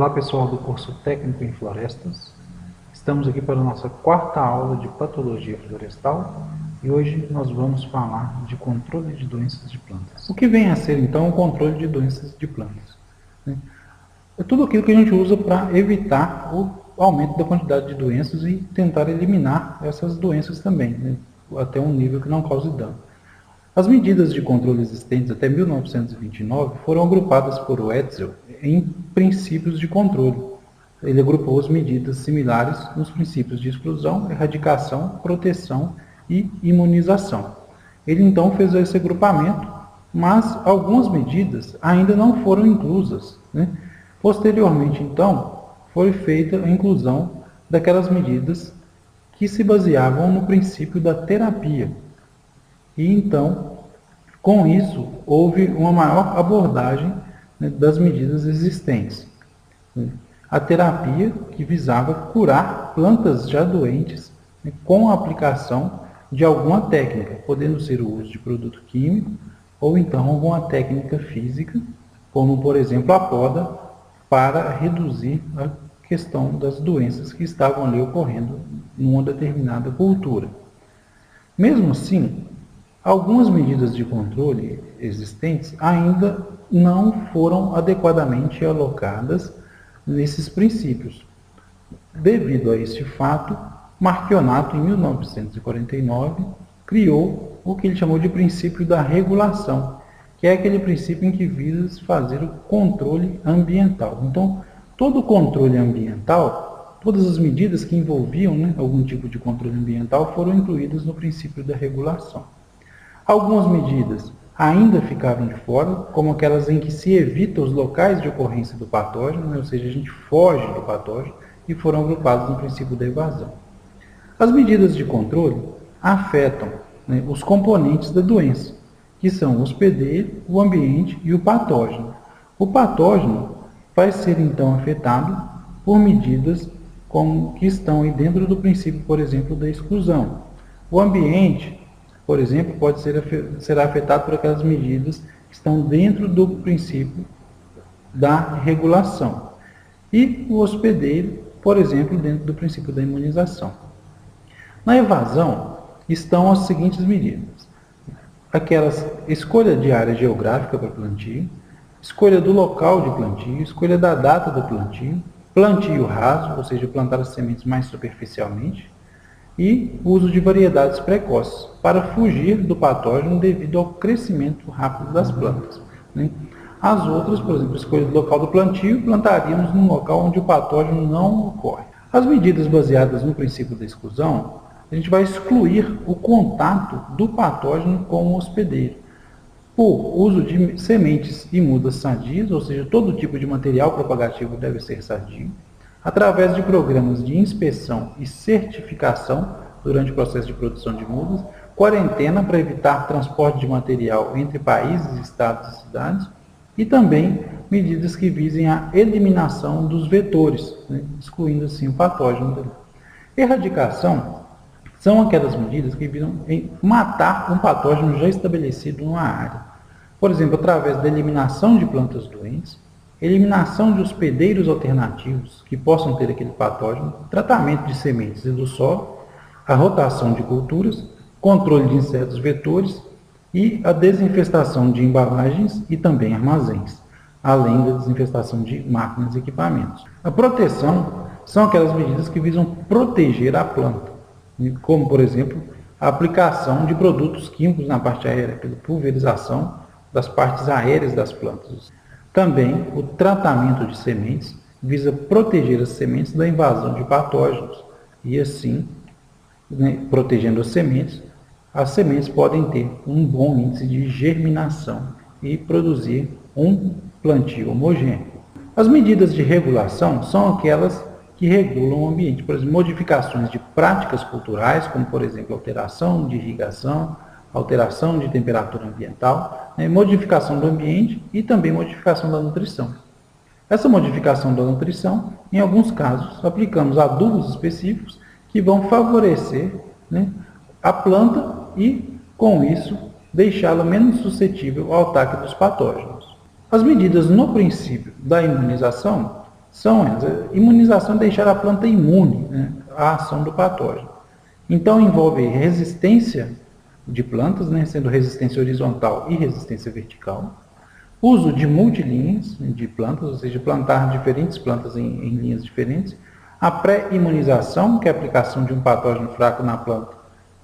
Olá pessoal do curso técnico em florestas, estamos aqui para a nossa quarta aula de patologia florestal e hoje nós vamos falar de controle de doenças de plantas. O que vem a ser então o controle de doenças de plantas? É tudo aquilo que a gente usa para evitar o aumento da quantidade de doenças e tentar eliminar essas doenças também, até um nível que não cause dano. As medidas de controle existentes até 1929 foram agrupadas por Wetzel em princípios de controle. Ele agrupou as medidas similares nos princípios de exclusão, erradicação, proteção e imunização. Ele então fez esse agrupamento, mas algumas medidas ainda não foram inclusas. Posteriormente, então, foi feita a inclusão daquelas medidas que se baseavam no princípio da terapia. E então, com isso, houve uma maior abordagem das medidas existentes. A terapia que visava curar plantas já doentes com a aplicação de alguma técnica, podendo ser o uso de produto químico ou então alguma técnica física, como por exemplo a poda, para reduzir a questão das doenças que estavam ali ocorrendo numa determinada cultura. Mesmo assim, algumas medidas de controle existentes ainda não foram adequadamente alocadas nesses princípios. Devido a este fato, Marchionato, em 1949, criou o que ele chamou de princípio da regulação, que é aquele princípio em que visa fazer o controle ambiental. Então, todo o controle ambiental, todas as medidas que envolviam algum tipo de controle ambiental foram incluídas no princípio da regulação. Algumas medidas ainda ficavam de fora, como aquelas em que se evita os locais de ocorrência do patógeno, ou seja, a gente foge do patógeno, e foram agrupadas no princípio da evasão. As medidas de controle afetam os componentes da doença, que são o hospedeiro, o ambiente e o patógeno. O patógeno vai ser então afetado por medidas que estão aí dentro do princípio, por exemplo, da exclusão. O ambiente, por exemplo, será afetado por aquelas medidas que estão dentro do princípio da regulação. E o hospedeiro, por exemplo, dentro do princípio da imunização. Na evasão estão as seguintes medidas. Aquelas escolha de área geográfica para plantio, escolha do local de plantio, escolha da data do plantio, plantio raso, ou seja, plantar as sementes mais superficialmente, e uso de variedades precoces, para fugir do patógeno devido ao crescimento rápido das plantas. As outras, por exemplo, escolha do local do plantio, plantaríamos num local onde o patógeno não ocorre. As medidas baseadas no princípio da exclusão, a gente vai excluir o contato do patógeno com o hospedeiro, por uso de sementes e mudas sadias, ou seja, todo tipo de material propagativo deve ser sadio, através de programas de inspeção e certificação durante o processo de produção de mudas, quarentena para evitar transporte de material entre países, estados e cidades, e também medidas que visem a eliminação dos vetores, excluindo assim o patógeno. Erradicação são aquelas medidas que visam matar um patógeno já estabelecido numa área. Por exemplo, através da eliminação de plantas doentes, eliminação de hospedeiros alternativos que possam ter aquele patógeno, tratamento de sementes e do solo, a rotação de culturas, controle de insetos vetores e a desinfestação de embalagens e também armazéns, além da desinfestação de máquinas e equipamentos. A proteção são aquelas medidas que visam proteger a planta, como, por exemplo, a aplicação de produtos químicos na parte aérea, pela pulverização das partes aéreas das plantas. Também o tratamento de sementes visa proteger as sementes da invasão de patógenos e assim, protegendo as sementes podem ter um bom índice de germinação e produzir um plantio homogêneo. As medidas de regulação são aquelas que regulam o ambiente, por exemplo, modificações de práticas culturais, como por exemplo alteração de irrigação, alteração de temperatura ambiental, modificação do ambiente e também modificação da nutrição. Essa modificação da nutrição, em alguns casos, aplicamos adubos específicos que vão favorecer a planta e, com isso, deixá-la menos suscetível ao ataque dos patógenos. As medidas no princípio da imunização são elas. A imunização é deixar a planta imune, né, à ação do patógeno. Então, envolve resistência de plantas, né, sendo resistência horizontal e resistência vertical. Uso de multilinhas de plantas, ou seja, plantar diferentes plantas em linhas diferentes. A pré-imunização, que é a aplicação de um patógeno fraco na planta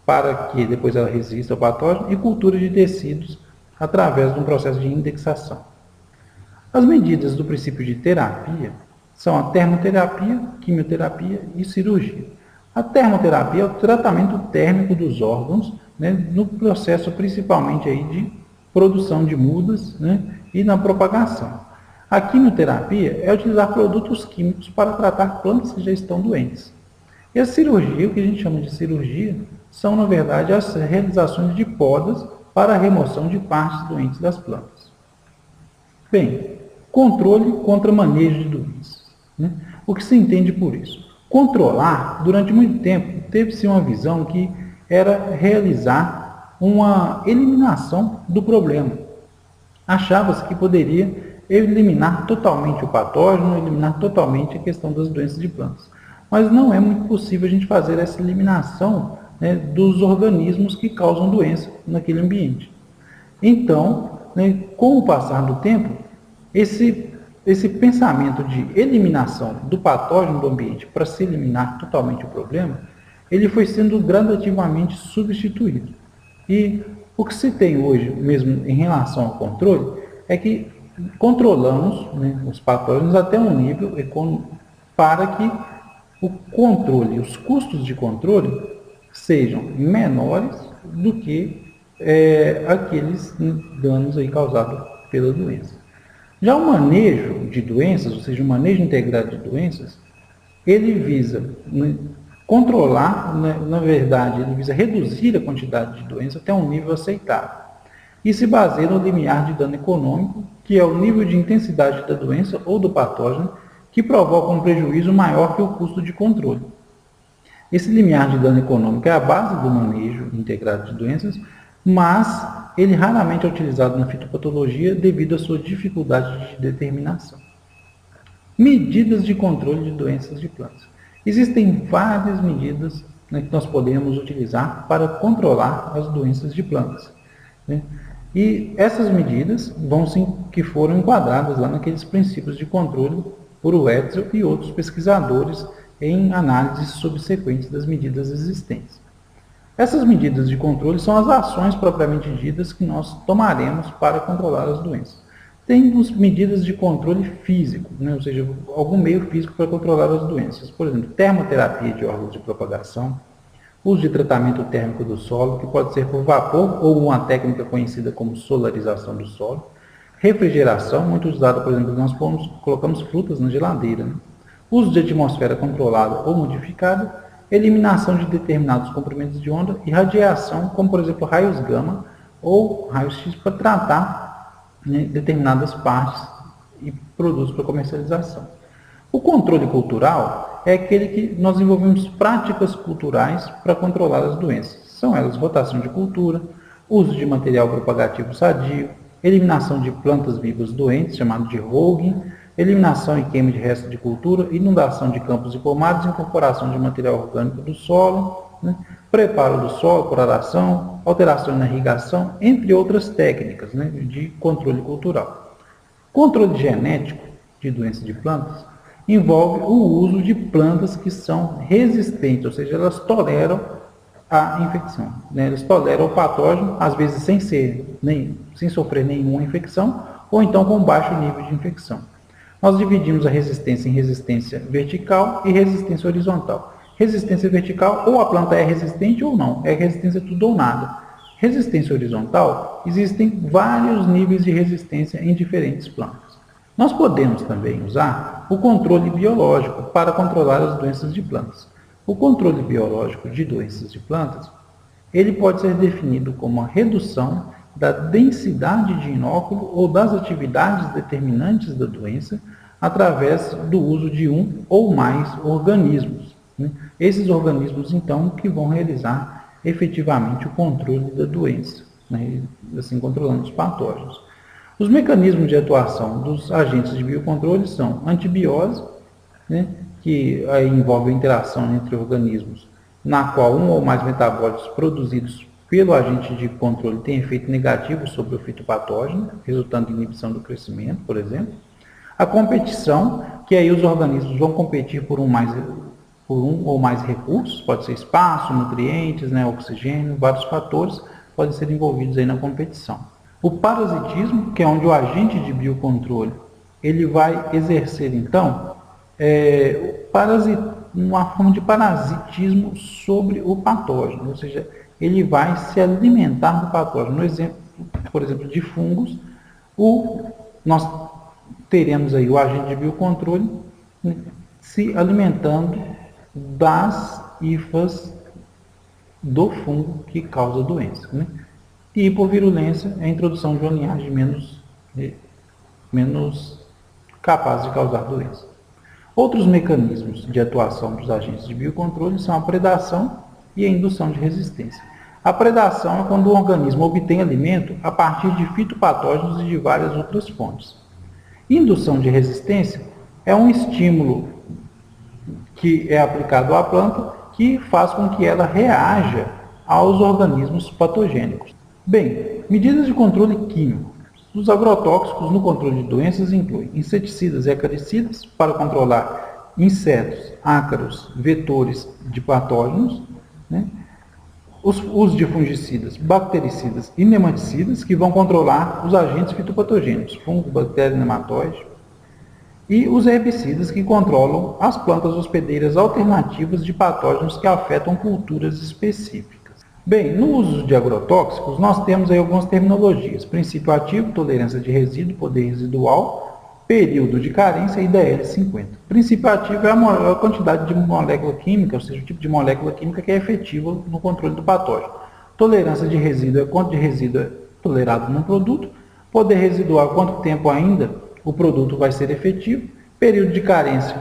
para que depois ela resista ao patógeno. E cultura de tecidos através de um processo de indexação. As medidas do princípio de terapia são a termoterapia, quimioterapia e cirurgia. A termoterapia é o tratamento térmico dos órgãos, né, no processo principalmente aí de produção de mudas, né, e na propagação. A quimioterapia é utilizar produtos químicos para tratar plantas que já estão doentes. E a cirurgia, o que a gente chama de cirurgia, são, na verdade, as realizações de podas para a remoção de partes doentes das plantas. Bem, controle contra manejo de doenças, né? O que se entende por isso? Controlar, durante muito tempo, teve-se uma visão que era realizar uma eliminação do problema. Achava-se que poderia eliminar totalmente o patógeno, eliminar totalmente a questão das doenças de plantas. Mas não é muito possível a gente fazer essa eliminação, né, dos organismos que causam doença naquele ambiente. Então, né, com o passar do tempo, esse pensamento de eliminação do patógeno do ambiente para se eliminar totalmente o problema, ele foi sendo gradativamente substituído. E o que se tem hoje, mesmo em relação ao controle, é que controlamos, né, os patógenos até um nível para que o controle, os custos de controle sejam menores do que aqueles danos aí causados pela doença. Já o manejo de doenças, ou seja, o manejo integrado de doenças, ele visa, né, controlar, né, na verdade, ele visa reduzir a quantidade de doença até um nível aceitável. E se baseia no limiar de dano econômico, que é o nível de intensidade da doença ou do patógeno que provoca um prejuízo maior que o custo de controle. Esse limiar de dano econômico é a base do manejo integrado de doenças, mas ele raramente é utilizado na fitopatologia devido à sua dificuldade de determinação. Medidas de controle de doenças de plantas. Existem várias medidas, né, que nós podemos utilizar para controlar as doenças de plantas, né? E essas medidas que foram enquadradas lá naqueles princípios de controle por Wetzel e outros pesquisadores em análises subsequentes das medidas existentes. Essas medidas de controle são as ações propriamente ditas que nós tomaremos para controlar as doenças. Temos medidas de controle físico, né? Ou seja, algum meio físico para controlar as doenças. Por exemplo, termoterapia de órgãos de propagação, uso de tratamento térmico do solo, que pode ser por vapor ou uma técnica conhecida como solarização do solo, refrigeração, muito usada, por exemplo, nós colocamos frutas na geladeira, né? Uso de atmosfera controlada ou modificada, eliminação de determinados comprimentos de onda e radiação, como por exemplo raios gama ou raios X para tratar, né, determinadas partes e produtos para comercialização. O controle cultural é aquele que nós desenvolvemos práticas culturais para controlar as doenças. São elas rotação de cultura, uso de material propagativo sadio, eliminação de plantas vivas doentes, chamado de hogging, eliminação e queima de restos de cultura, inundação de campos e pomares, incorporação de material orgânico do solo, né, preparo do solo por aração, alteração na irrigação, entre outras técnicas, né, de controle cultural. Controle genético de doenças de plantas envolve o uso de plantas que são resistentes, ou seja, elas toleram a infecção, né, elas toleram o patógeno, às vezes sem sofrer nenhuma infecção, ou então com baixo nível de infecção. Nós dividimos a resistência em resistência vertical e resistência horizontal. Resistência vertical, ou a planta é resistente ou não, é resistência tudo ou nada. Resistência horizontal, existem vários níveis de resistência em diferentes plantas. Nós podemos também usar o controle biológico para controlar as doenças de plantas. O controle biológico de doenças de plantas, ele pode ser definido como a redução da densidade de inóculo ou das atividades determinantes da doença através do uso de um ou mais organismos, né? Esses organismos, então, que vão realizar efetivamente o controle da doença, né? Assim, controlando os patógenos. Os mecanismos de atuação dos agentes de biocontrole são antibiose, né, que aí envolve a interação entre organismos, na qual um ou mais metabólitos produzidos pelo agente de controle tem efeito negativo sobre o fitopatógeno, resultando em inibição do crescimento, por exemplo. A competição, que aí os organismos vão competir por um ou mais recursos, pode ser espaço, nutrientes, né, oxigênio, vários fatores podem ser envolvidos aí na competição. O parasitismo, que é onde o agente de biocontrole ele vai exercer, então, uma forma de parasitismo sobre o patógeno, ou seja, ele vai se alimentar do patógeno. No exemplo, por exemplo, de fungos, nós teremos aí o agente de biocontrole, né, se alimentando das hifas do fungo que causa a doença, né? E hipovirulência é a introdução de uma linhagem menos capaz de causar doença. Outros mecanismos de atuação dos agentes de biocontrole são a predação e a indução de resistência. A predação é quando o organismo obtém alimento a partir de fitopatógenos e de várias outras fontes. Indução de resistência é um estímulo que é aplicado à planta que faz com que ela reaja aos organismos patogênicos. Bem, medidas de controle químico. Os agrotóxicos no controle de doenças incluem inseticidas e acaricidas para controlar insetos, ácaros, vetores de patógenos, né? Os usos de fungicidas, bactericidas e nematicidas, que vão controlar os agentes fitopatogênicos, fungo, bactéria, nematóide, e os herbicidas, que controlam as plantas hospedeiras alternativas de patógenos que afetam culturas específicas. Bem, no uso de agrotóxicos, nós temos aí algumas terminologias: princípio ativo, tolerância de resíduo, poder residual, período de carência e DL50. Princípio ativo é a quantidade de molécula química, ou seja, o tipo de molécula química que é efetiva no controle do patógeno. Tolerância de resíduo é quanto de resíduo é tolerado num produto. Poder residual, quanto tempo ainda o produto vai ser efetivo. Período de carência,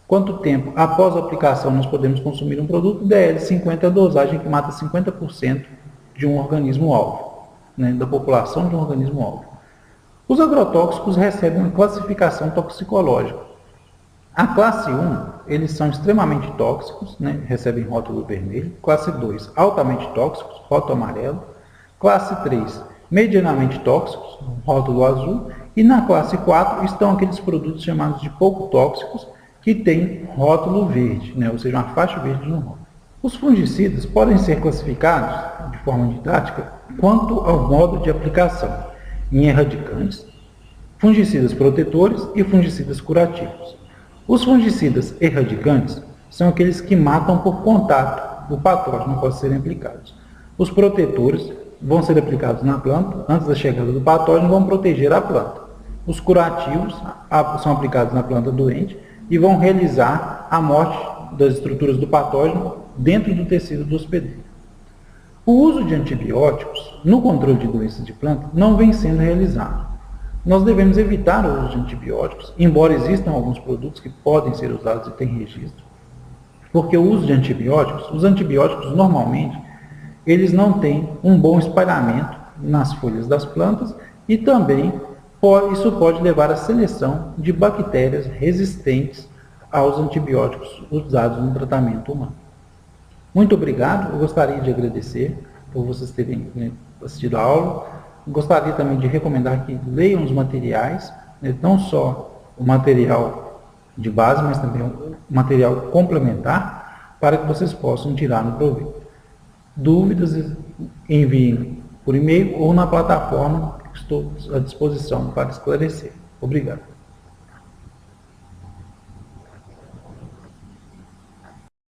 quanto tempo após a aplicação nós podemos consumir um produto. DL50 é a dosagem que mata 50% de um organismo-alvo, né, da população de um organismo-alvo. Os agrotóxicos recebem uma classificação toxicológica. A classe 1, eles são extremamente tóxicos, né, recebem rótulo vermelho. Classe 2, altamente tóxicos, rótulo amarelo. Classe 3, medianamente tóxicos, rótulo azul. E na classe 4 estão aqueles produtos chamados de pouco tóxicos, que têm rótulo verde, né, ou seja, uma faixa verde no rótulo. Os fungicidas podem ser classificados, de forma didática, quanto ao modo de aplicação, em erradicantes, fungicidas protetores e fungicidas curativos. Os fungicidas erradicantes são aqueles que matam por contato o patógeno após serem aplicados. Os protetores vão ser aplicados na planta, antes da chegada do patógeno, vão proteger a planta. Os curativos são aplicados na planta doente e vão realizar a morte das estruturas do patógeno dentro do tecido do hospedeiro. O uso de antibióticos no controle de doenças de planta não vem sendo realizado. Nós devemos evitar o uso de antibióticos, embora existam alguns produtos que podem ser usados e têm registro, porque o uso de antibióticos, os antibióticos normalmente, eles não têm um bom espalhamento nas folhas das plantas e também isso pode levar à seleção de bactérias resistentes aos antibióticos usados no tratamento humano. Muito obrigado, eu gostaria de agradecer por vocês terem assistido a aula. Gostaria também de recomendar que leiam os materiais, não só o material de base, mas também o material complementar, para que vocês possam tirar no proveito. Dúvidas, enviem por e-mail ou na plataforma que estou à disposição para esclarecer. Obrigado.